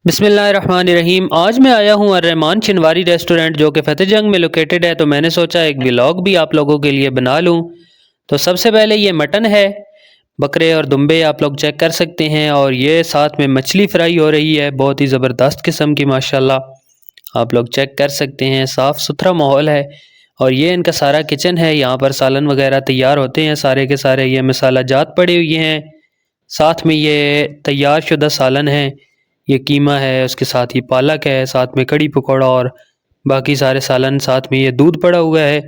बिस्मिल्लाहिर्रहमानिर्रहीम। आज मैं आया हूँ अर्रहमान चिनवारी रेस्टोरेंट जो कि फ़तेह जंग में लोकेटेड है। तो मैंने सोचा एक व्लॉग भी आप लोगों के लिए बना लूँ। तो सबसे पहले ये मटन है, बकरे और दुम्बे आप लोग चेक कर सकते हैं। और ये साथ में मछली फ्राई हो रही है, बहुत ही ज़बरदस्त किस्म की माशाल्लाह। आप लोग चेक कर सकते हैं, साफ़ सुथरा माहौल है। और ये इनका सारा किचन है, यहाँ पर सालन वगैरह तैयार होते हैं सारे के सारे। ये मसाला जात पड़े हुए हैं, साथ में ये तैयार शुदा सालन है, ये कीमा है, उसके साथ ये पालक है, साथ में कड़ी पकौड़ा और बाकी सारे सालन, साथ में ये दूध पड़ा हुआ है।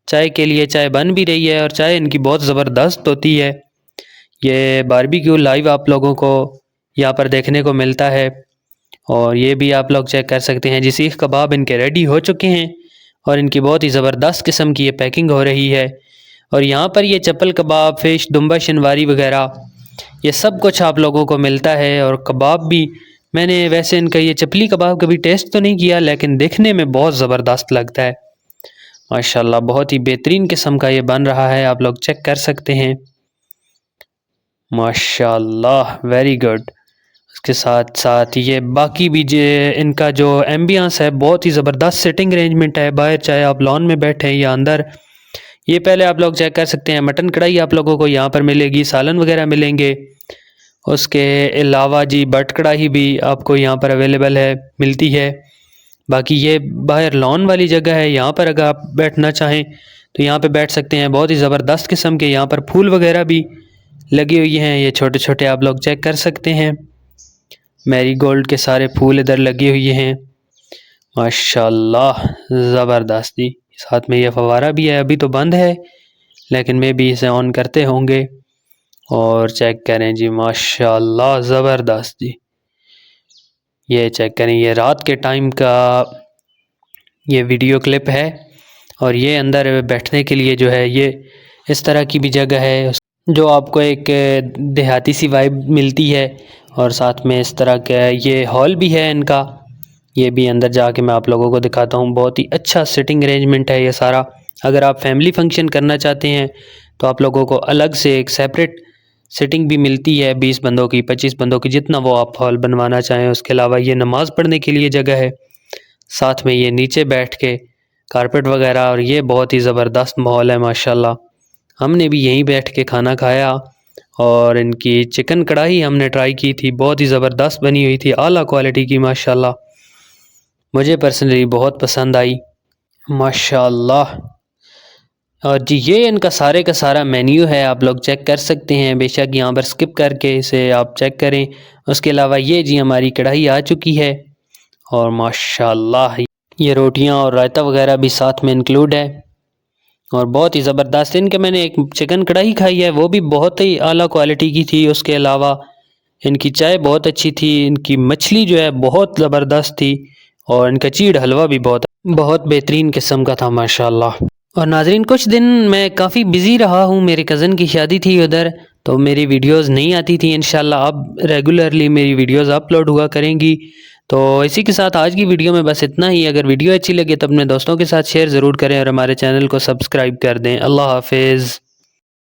चाय के लिए चाय बन भी रही है और चाय इनकी बहुत ज़बरदस्त होती है। ये बारबेक्यू लाइव आप लोगों को यहाँ पर देखने को मिलता है। और ये भी आप लोग चेक कर सकते हैं जी, सीख कबाब इनके रेडी हो चुके हैं और इनकी बहुत ही ज़बरदस्त किस्म की ये पैकिंग हो रही है। और यहाँ पर ये चप्पल कबाब, फ़िश, दुम्बा शनवारी वगैरह ये सब कुछ आप लोगों को मिलता है। और कबाब भी मैंने वैसे इनका ये चपली कबाब कभी टेस्ट तो नहीं किया, लेकिन देखने में बहुत ज़बरदस्त लगता है माशाल्लाह। बहुत ही बेहतरीन किस्म का ये बन रहा है, आप लोग चेक कर सकते हैं माशाल्लाह, वेरी गुड। उसके साथ साथ ये बाकी भी इनका जो एम्बियंस है, बहुत ही ज़बरदस्त सिटिंग अरेंजमेंट है। बाहर चाहे आप लॉन में बैठे हैं या अंदर, ये पहले आप लोग चेक कर सकते हैं। मटन कढ़ाई आप लोगों को यहाँ पर मिलेगी, सालन वगैरह मिलेंगे। उसके अलावा जी बट कढ़ाई भी आपको यहाँ पर अवेलेबल है, मिलती है। बाकी ये बाहर लॉन वाली जगह है, यहाँ पर अगर आप बैठना चाहें तो यहाँ पे बैठ सकते हैं। बहुत ही ज़बरदस्त किस्म के यहाँ पर फूल वगैरह भी लगी हुई हैं, ये छोटे छोटे आप लोग चेक कर सकते हैं। मैरीगोल्ड के सारे फूल इधर लगे हुए हैं माशाल्लाह, ज़बरदस्त जी। साथ में ये फवारा भी है, अभी तो बंद है लेकिन मे भी इसे ऑन करते होंगे। और चेक करें जी माशाल्लाह, ज़बरदस्त जी। ये चेक करें, ये रात के टाइम का ये वीडियो क्लिप है। और ये अंदर बैठने के लिए जो है, ये इस तरह की भी जगह है जो आपको एक देहाती सी वाइब मिलती है। और साथ में इस तरह का ये हॉल भी है इनका, ये भी अंदर जाके मैं आप लोगों को दिखाता हूँ। बहुत ही अच्छा सिटिंग अरेंजमेंट है ये सारा। अगर आप फैमिली फंक्शन करना चाहते हैं तो आप लोगों को अलग से एक सेपरेट सिटिंग भी मिलती है, 20 बंदों की, 25 बंदों की, जितना वो आप हॉल बनवाना चाहें। उसके अलावा ये नमाज़ पढ़ने के लिए जगह है, साथ में ये नीचे बैठ के कारपेट वगैरह। और ये बहुत ही ज़बरदस्त माहौल है माशाल्लाह। हमने भी यहीं बैठ के खाना खाया और इनकी चिकन कढ़ाई हमने ट्राई की थी, बहुत ही ज़बरदस्त बनी हुई थी, आला क्वालिटी की माशाल्लाह। मुझे पर्सनली बहुत पसंद आई माशाल्लाह। और जी ये इनका सारे का सारा मेन्यू है, आप लोग चेक कर सकते हैं। बेशक यहाँ पर स्किप करके इसे आप चेक करें। उसके अलावा ये जी हमारी कढ़ाई आ चुकी है और माशाल्लाह ये रोटियाँ और रायता वगैरह भी साथ में इंक्लूड है और बहुत ही ज़बरदस्त। इनके मैंने एक चिकन कढ़ाई खाई है, वो भी बहुत ही आला क्वालिटी की थी। उसके अलावा इनकी चाय बहुत अच्छी थी, इनकी मछली जो है बहुत ज़बरदस्त थी और इनका चीड़ हलवा भी बहुत बहुत बेहतरीन किस्म का था माशाल्लाह। और नाजरीन, कुछ दिन मैं काफ़ी बिज़ी रहा हूँ, मेरे कज़न की शादी थी उधर, तो मेरी वीडियोस नहीं आती थी। इंशाल्लाह अब रेगुलरली मेरी वीडियोस अपलोड हुआ करेंगी। तो इसी के साथ आज की वीडियो में बस इतना ही। अगर वीडियो अच्छी लगे तो अपने दोस्तों के साथ शेयर ज़रूर करें और हमारे चैनल को सब्सक्राइब कर दें। अल्लाह हाफिज़।